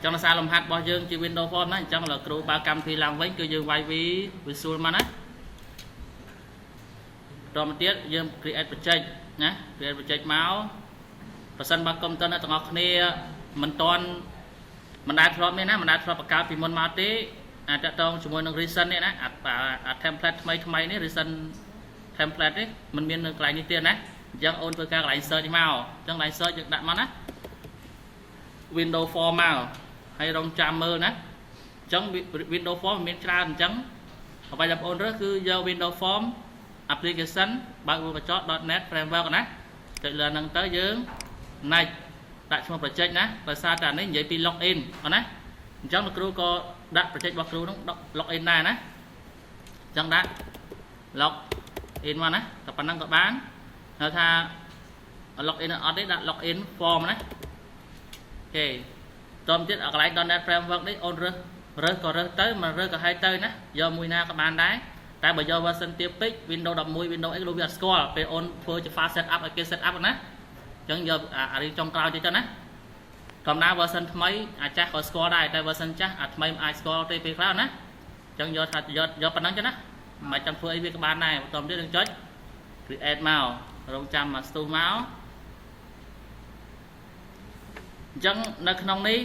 trong là sao làm hạt bao dương chỉ Windows Form á trong là kêu ba cam thì làm với cứ dương vay với Visual mà á rồi một tiết dương create project nhé create project máu và sân ba công tân ở tầng học này mình toàn mình đã thọ mấy nè mình đã thọ bạc cao thì mình máu tíจะต้องจมูกนึง reason เนี่ยนะtemplate ทำไมนี่ reason template นี่มันมีหลายนิเตียนนะยังโอนตัวการหลาย search มาจังหลาย search ยังดัดมานะ Windows Form มาให้ลองจำมือนะจัง Windows Form มีจานจังเอาไปจับโอนก็คือ Windows Form application บางกระจก .net framework นะแต่เรื่องนั้นtới យើង ในដាក់ឈ្មោះ project ណាដោយសារតែនេះនិយាយពី login ណាអញ្ចឹងលោកគ្រូក៏ដាក់ project របស់គ្រូនោះ login ដែរណាអញ្ចឹងដាក់ login មកណាតែប៉ុណ្ណឹងក៏បានហៅថា login អត់ទេដាក់ login form ណាអូខេតមទៀតកន្លែង .net framework នេះអូនរើសក៏រើសទៅមិនរើសក៏ឲ្យទៅណាយកមួយណាក៏បានដែរតែបើយក version ទៀតពេក Windows 11 Windows X លោកវាអត់ស្គាល់ពេលអូនធ្វើជា file set up ឲ្យគេ set up ណាអញ្ចឹងយកអារីចុងក្រោយទៀតទៅណាធម្មតា version ថ្មីអាចចាស់ក៏ស្គាល់ដែរតែ version ចាស់អាថ្មីមិនអាចស្គាល់ទេពេលខ្លះណាអញ្ចឹងយកថាយកប៉ុណ្ណឹងចឹងណាមិនចាំធ្វើអីវាក៏បានដែរបន្តទៀតនឹងចុច create មករងចាំមកស្ទុះមកអញ្ចឹងនៅក្នុងនេះ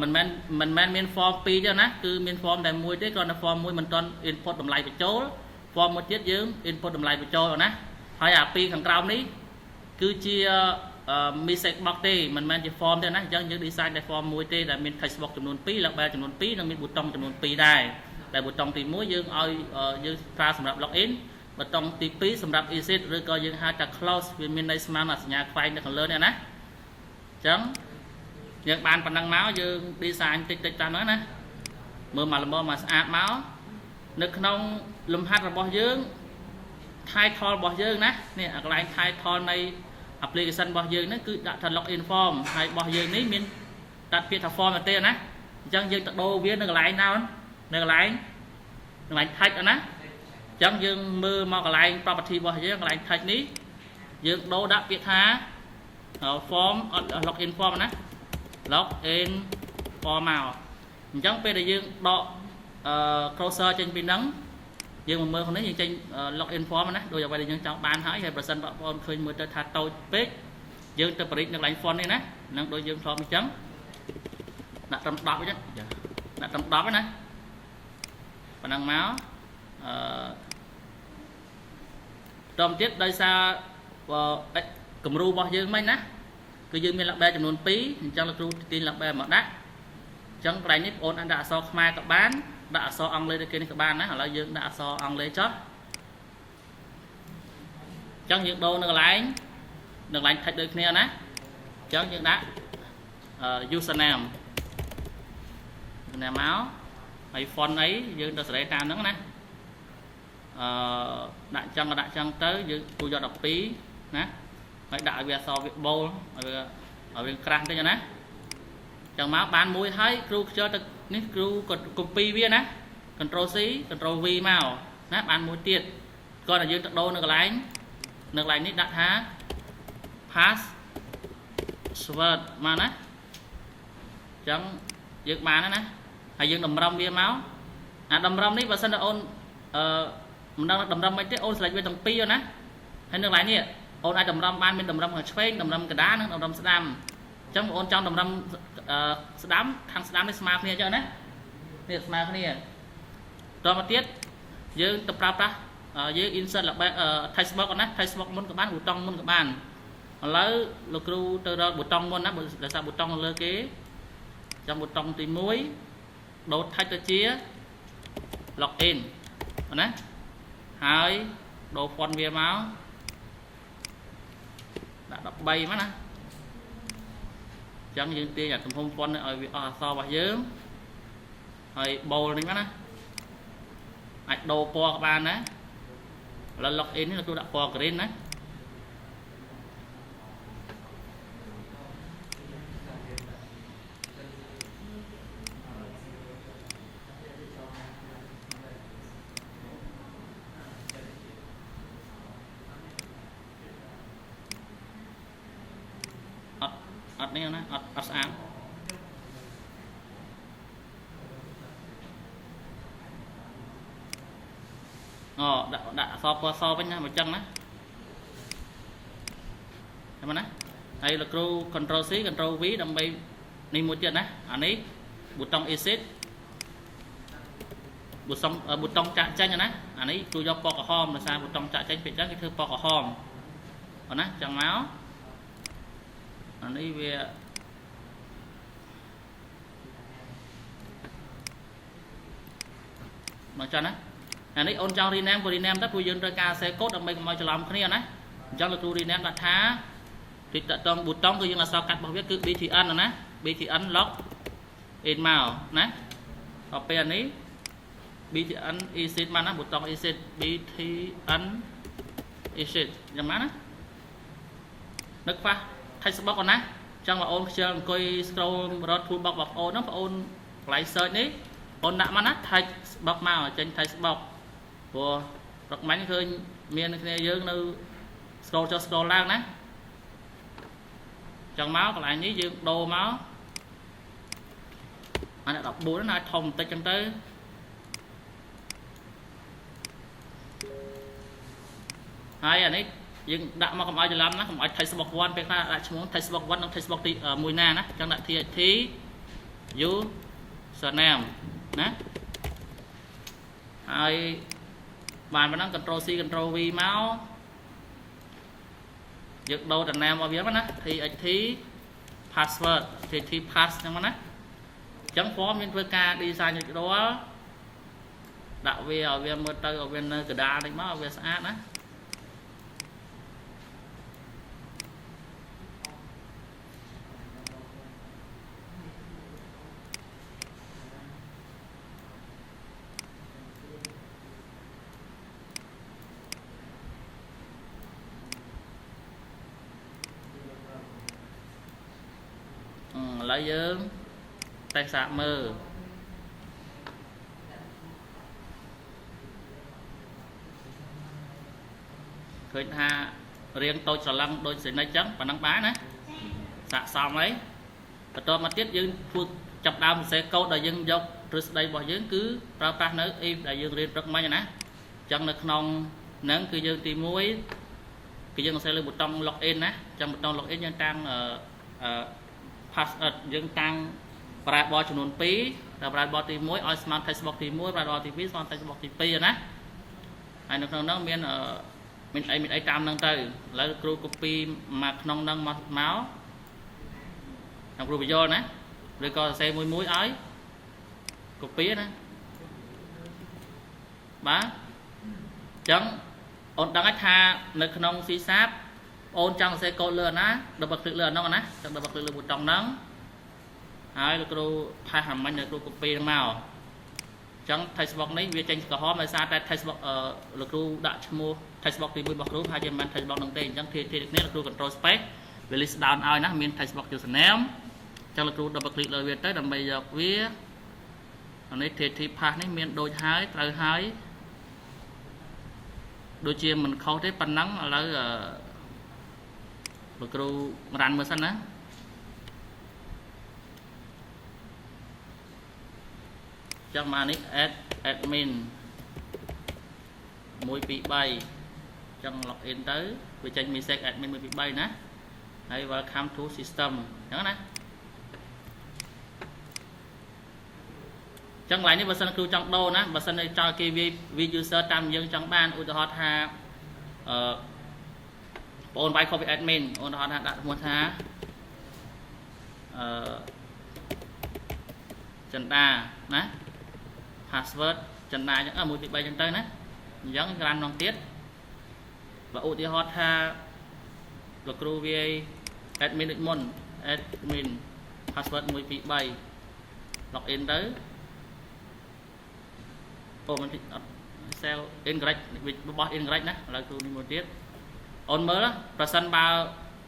មិនមែនមាន form 2ទេណាគឺមាន form តែមួយទេគ្រាន់តែ form មួយមិនទាន់ input តម្លៃបញ្ចូល form មួយទៀតយើង input តម្លៃបញ្ចូលណាហើយអាពីរខាងក្រោមនេះគឺជា message box ទេមិនមែនជា form ទេណាអញ្ចឹងយើង design តែ form មួយទេដែលមាន text box ចំនួន2 label ចំនួន2និងមានប៊ូតុងចំនួន2ដែរតែប៊ូតុងទី1យើងឲ្យយើងប្រើសម្រាប់ login ប៊ូតុងទី2សម្រាប់ exit ឬក៏យើងហៅថា close វាមានន័យស្មើនឹងសញ្ញាខ្វែងនៅខាងលើនេះណាអញ្ចឹងយើងបានប៉ុណ្ណឹងមកយើង design តិចតាមហ្នឹងណាមើលមកល្មមមកស្អាតមកនៅក្នុងលំហាត់របស់យើង title របស់យើងណានេះកន្លែង title នៃ application របស់យើងហ្នឹងគឺដាក់ថា login form ហើយរបស់យើងនេះមានដាក់ពាក្យថា form ទេណាអញ្ចឹងយើងទៅដូរវានៅកន្លែងណានៅកន្លែង text ណាអញ្ចឹងយើងមើលមកកន្លែង property របស់យើងកន្លែង text នេះយើងដូរដាក់ពាក្យថា form login form ណា login form មកអញ្ចឹងពេលដែលយើងដកcursor ចេញពីហ្នឹងយើងមកមើលខាងនេះយើងចេញ login form ណាដូចអ្វីដែលយើងចង់បានហើយប្រសិនបងប្អូនឃើញមើលទៅថាតូចពេកយើងទៅបរិចនៅកន្លែង font នេះណាហ្នឹងដូចយើងធ្លាប់អញ្ចឹងដាក់ត្រឹម10អញ្ចឹងដាក់ត្រឹម10ហ្នឹងណាប៉ុណ្ណឹងមកតមទៀតដោយសារគំរូរបស់យើងមិនណាគឺយើងមាន label ចំនួន2អញ្ចឹងលោកគ្រូទាញ label មកដាក់អញ្ចឹងកន្លែងនេះបងប្អូនអាចដាក់អក្សរខ្មែរក៏បានដាក់អក្សរអង់គ្លេសដូចគេនេះក៏បានណាឥឡូវយើងដាក់អក្សរអង់គ្លេសចុះអញ្ចឹងយើងដូរនៅកន្លែង text ដូចគ្នាណាអញ្ចឹងយើងដាក់username មកហើយ font អីយើងទៅសេរីតាមហ្នឹងណាដាក់ចឹងទៅយើងគូយក12ណាហើយដាក់ឲ្យវាអក្សរវាបូលឲ្យវាក្រាស់តិចណាចឹងមកបានមួយហើយគ្រូខ្ជិលទៅនេះគ្រូក៏ copy វាណា Ctrl C Ctrl V មកណាបានមួយទៀតគាត់ឲ្យយើងទៅដូរនៅកន្លែងនេះដាក់ថា password មកណាចឹងយើងបានណាហើយយើងតម្រុំវាមកអាតម្រុំនេះបើសិនតែអូនមិនដឹងតម្រុំមិនទេអូនស្រេចវាទាំងពីរណាហើយនៅកន្លែងនេះអូនអាចតម្រុំបានមានតម្រុំខាងឆ្វេងតម្រុំកណ្ដាលនិងតម្រុំស្ដាំអញ្ចឹងបងអូនចង់តម្រុំស្ដាំខាងស្ដាំនេះស្មើគ្នាអញ្ចឹងណានេះស្មើគ្នាតមកទៀតយើងទៅប្រើប្រាស់យើង insert text box ណា text box មុនក៏បានប៊ូតុងមុនក៏បានឥឡូវលោកគ្រូទៅរកប៊ូតុងមុនណាដោយសារប៊ូតុងលើគេចាំប៊ូតុងទី1ដូរ text ទៅជា login ណាហើយដូរ font វាមកដាក់13មកណាអញ្ចឹងយើងទាញអាទំហំ font ឲ្យវាអស់អក្សររបស់យើងហើយ bold នេះមកណាអាចដូរពណ៌ក៏បានណាឥឡូវ login នេះtôiដាក់ពណ៌ green ណាអត់នេះណាអត់ស្អាត ដាក់សពពណ៌សវិញណាមកចឹងណាចាំណាហើយលោកគ្រូ control C control V ដើម្បីនេះមួយទៀតណាអានេះប៊ូតុង exit ប៊ូតុងចាក់ចេញណាអានេះគ្រូយកពណ៌ក្រហមដោយសារប៊ូតុងចាក់ចេញពេលចឹងគេធ្វើពណ៌ក្រហមអត់ណាចឹងមកអានេះវាមកចឹងណាអានេះអូនចង់ rename ក៏ rename ទៅព្រោះយើងត្រូវការ save code ដើម្បីកុំឲ្យច្រឡំគ្នាណាអញ្ចឹងលោកគ្រូ rename ដាក់ថាទីតតងប៊ូតុងគឺយើងអក្សរកាត់របស់វាគឺ btn ណា btn log in មកណាដល់ពេលនេះ btn exit មកណាប៊ូតុង exit btn exit យ៉ាងម៉េចណានឹកខ្វះ textbox ណាអញ្ចឹងបងអូនខ្ជិលអង្គុយ scroll រត់ toolbox បងប្អូនហ្នឹងបងអូនកន្លែង search នេះបងដាក់មកណា textbox មកចេញ textbox ព្រោះប្រកមាញ់ឃើញមានគ្នាយើងនៅ scroll ចុះ scroll ឡើងណាចឹងមកកន្លែងនេះយើងដូរមកអានេះ14ណាធំបន្តិចចឹងទៅហើយអានេះយើងដាក់មកកុំឲ្យច្រឡំណាកុំឲ្យ textbox 1ពេលខ្លះដាក់ឈ្មោះ textbox 1 និង textbox ទីមួយណាណាចឹងដាក់ TXT username ណាហើយបានប៉ុណ្ណឹង control C control V មកយើងដូរតំណាមរបស់វាមកណា TXT password TXT pass ចឹងមកណាអញ្ចឹង form មានធ្វើការ design រួចរាល់ដាក់វាឲ្យវាមើលទៅឲ្យវានៅកណ្ដាលនេះមកឲ្យវាស្អាតណាឥឡូវយើងតេស្តសាកមើលឃើញថារៀងតូចស្រឡឹងដូចសេនិចចឹងប៉ណ្ណឹងបានណាសាកសមហើយបន្តមកទៀតយើងធ្វើចាប់ដើមសរសេរកូដដែលយើងយកទ្រឹស្ដីរបស់យើងគឺប្រើប្រាស់នៅ if ដែលយើងរៀនព្រឹកមិញណាអញ្ចឹងនៅក្នុងហ្នឹងគឺយើងទី1គឺយើងសរសេរលើប៊ូតុង login ណាអញ្ចឹងប៊ូតុង login យើងតាំងpassword យើងតាំងប្រាក់បចំនួន2តែប្រាក់បទី1ឲ្យស្មើ textbox ទី1ប្រាក់បទី2ស្មើ textbox ទី2ណាហើយនៅក្នុងនោះមានអីតាមហ្នឹងទៅឥឡូវគ្រូ copy មកក្នុងហ្នឹងមកតាមគ្រូបញ្យល់ណាឬក៏សរសេរមួយឲ្យ copy ណាបាទអញ្ចឹងអូនដឹងថានៅក្នុង C# អូនចង់សរសេរកូដលើណា double click លើហ្នឹងណាចង់ double click លើប៊ូតុងហ្នឹងហើយលោកគ្រូផាសអាមិញនៅគ្រូ copy ហ្នឹងមកអញ្ចឹង textbox នេះវាចេញក្រហមដោយសារតែ textbox លោកគ្រូដាក់ឈ្មោះ textbox ទី1របស់គ្រូហើយមិនមែន textbox ហ្នឹងទេអញ្ចឹងធានាគ្នាលោកគ្រូ control space វា list down ឲ្យណាមាន textbox username អញ្ចឹងលោកគ្រូ double click លើវាទៅដើម្បីយកវាអានេះ TT pass នេះមានដូចហើយត្រូវហើយដូចជាមិនខុសទេប៉ុណ្ណឹងឥឡូវលោកគ្រូរ៉ាន់មើលសិនណាចាំមកនេះ admin 1 2 3ចឹង login ទៅវាចេញ message admin 1 2 3ណាហើយ welcome to system ចឹងណាចឹងកន្លែងនេះបើសិនគ្រូចង់ដូរណាបើសិនចង់គេវា user តាមយើងចង់បានឧទាហរណ៍ថាបងអូនវាយ copy admin អូនហៅថាដាក់ឈ្មោះថាចិន្តាណា password ចិន្តាអញ្ចឹង1 2 3អញ្ចឹងទៅណាអញ្ចឹងក្រានម្ដងទៀតបើឧទាហរណ៍ថាលោកគ្រូវាយ admin ដូចមុន admin password 1 2 3 login ទៅអូមិនអត់ cell incorrect របស់ incorrect ណាឥឡូវគ្រូនេះមួយទៀតអូនមើលប្រសិនបើ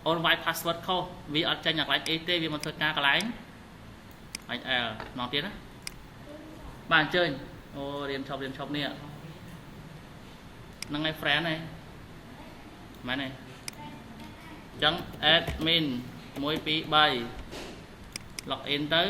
អូនវាយ password ខុសវាអត់ចេញកន្លែង A ទេវាមិនធ្វើការកន្លែង L ម្ដងទៀតណាបាទអញ្ជើញអូរៀនឈប់នេះហ្នឹងហើយ friend ហ្នឹងមែនទេអញ្ចឹង admin 1 2 3 login ទៅ